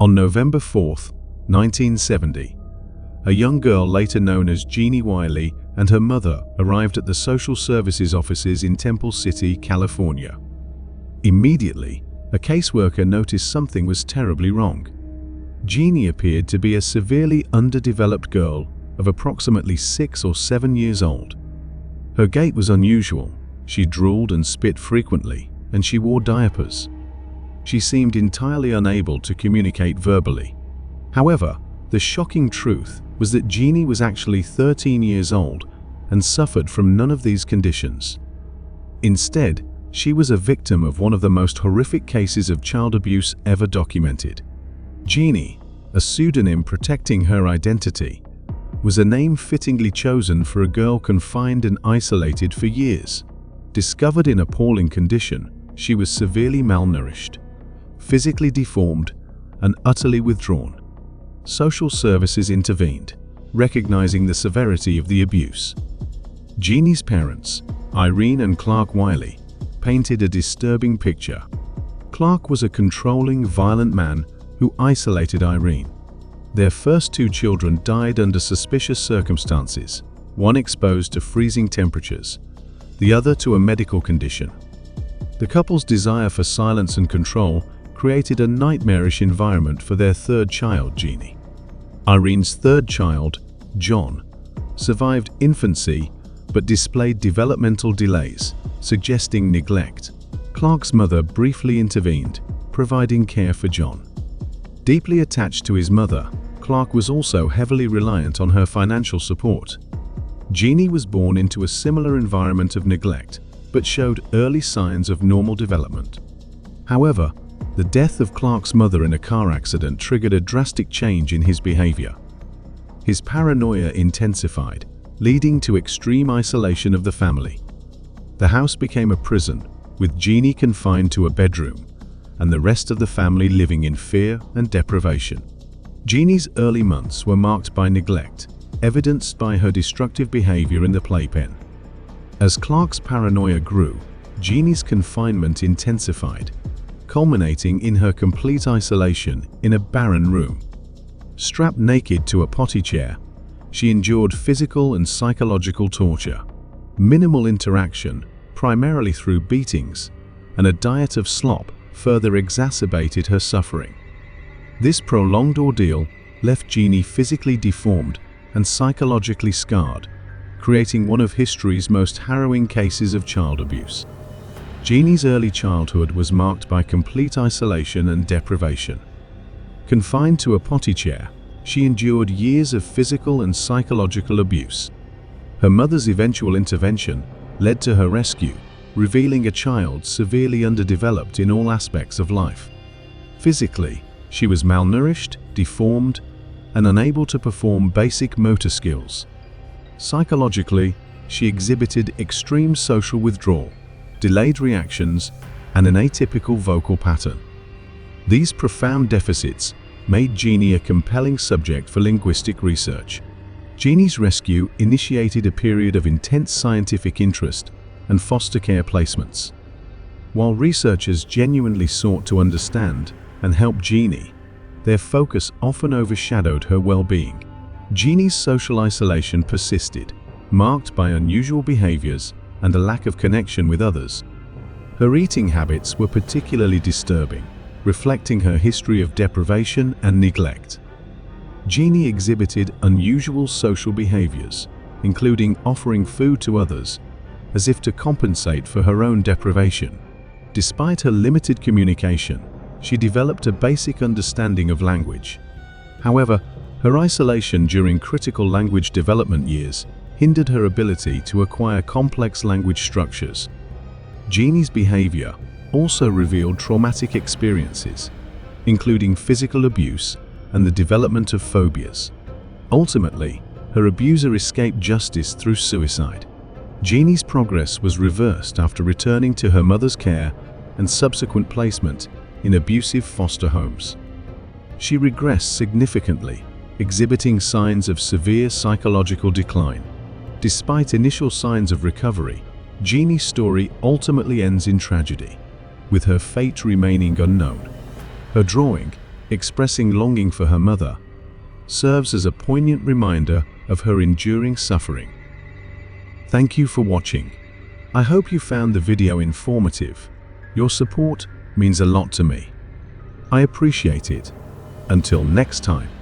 On November 4, 1970, a young girl later known as Genie Wiley and her mother arrived at the social services offices in Temple City, California. Immediately, a caseworker noticed something was terribly wrong. Genie appeared to be a severely underdeveloped girl of approximately 6 or 7 years old. Her gait was unusual, she drooled and spit frequently, and she wore diapers. She seemed entirely unable to communicate verbally. However, the shocking truth was that Genie was actually 13 years old and suffered from none of these conditions. Instead, she was a victim of one of the most horrific cases of child abuse ever documented. Genie, a pseudonym protecting her identity, was a name fittingly chosen for a girl confined and isolated for years. Discovered in appalling condition, she was severely malnourished, physically deformed, and utterly withdrawn. Social services intervened, recognizing the severity of the abuse. Genie's parents, Irene and Clark Wiley, painted a disturbing picture. Clark was a controlling, violent man who isolated Irene. Their first 2 children died under suspicious circumstances, one exposed to freezing temperatures, the other to a medical condition. The couple's desire for silence and control created a nightmarish environment for their 3rd child, Genie. Irene's 3rd child, John, survived infancy but displayed developmental delays, suggesting neglect. Clark's mother briefly intervened, providing care for John. Deeply attached to his mother, Clark was also heavily reliant on her financial support. Genie was born into a similar environment of neglect, but showed early signs of normal development. However, the death of Clark's mother in a car accident triggered a drastic change in his behavior. His paranoia intensified, leading to extreme isolation of the family. The house became a prison, with Genie confined to a bedroom, and the rest of the family living in fear and deprivation. Genie's early months were marked by neglect, evidenced by her destructive behavior in the playpen. As Clark's paranoia grew, Genie's confinement intensified, culminating in her complete isolation in a barren room. Strapped naked to a potty chair, she endured physical and psychological torture, minimal interaction, primarily through beatings, and a diet of slop further exacerbated her suffering. This prolonged ordeal left Genie physically deformed and psychologically scarred, creating one of history's most harrowing cases of child abuse. Genie's early childhood was marked by complete isolation and deprivation. Confined to a potty chair, she endured years of physical and psychological abuse. Her mother's eventual intervention led to her rescue, revealing a child severely underdeveloped in all aspects of life. Physically, she was malnourished, deformed, and unable to perform basic motor skills. Psychologically, she exhibited extreme social withdrawal, delayed reactions, and an atypical vocal pattern. These profound deficits made Genie a compelling subject for linguistic research. Genie's rescue initiated a period of intense scientific interest and foster care placements. While researchers genuinely sought to understand and help Genie, their focus often overshadowed her well-being. Genie's social isolation persisted, marked by unusual behaviors and a lack of connection with others. Her eating habits were particularly disturbing, reflecting her history of deprivation and neglect. Genie exhibited unusual social behaviors, including offering food to others, as if to compensate for her own deprivation. Despite her limited communication, she developed a basic understanding of language. However, her isolation during critical language development years hindered her ability to acquire complex language structures. Genie's behavior also revealed traumatic experiences, including physical abuse and the development of phobias. Ultimately, her abuser escaped justice through suicide. Genie's progress was reversed after returning to her mother's care and subsequent placement in abusive foster homes. She regressed significantly, exhibiting signs of severe psychological decline. Despite initial signs of recovery, Genie's story ultimately ends in tragedy, with her fate remaining unknown. Her drawing, expressing longing for her mother, serves as a poignant reminder of her enduring suffering. Thank you for watching. I hope you found the video informative. Your support means a lot to me. I appreciate it. Until next time.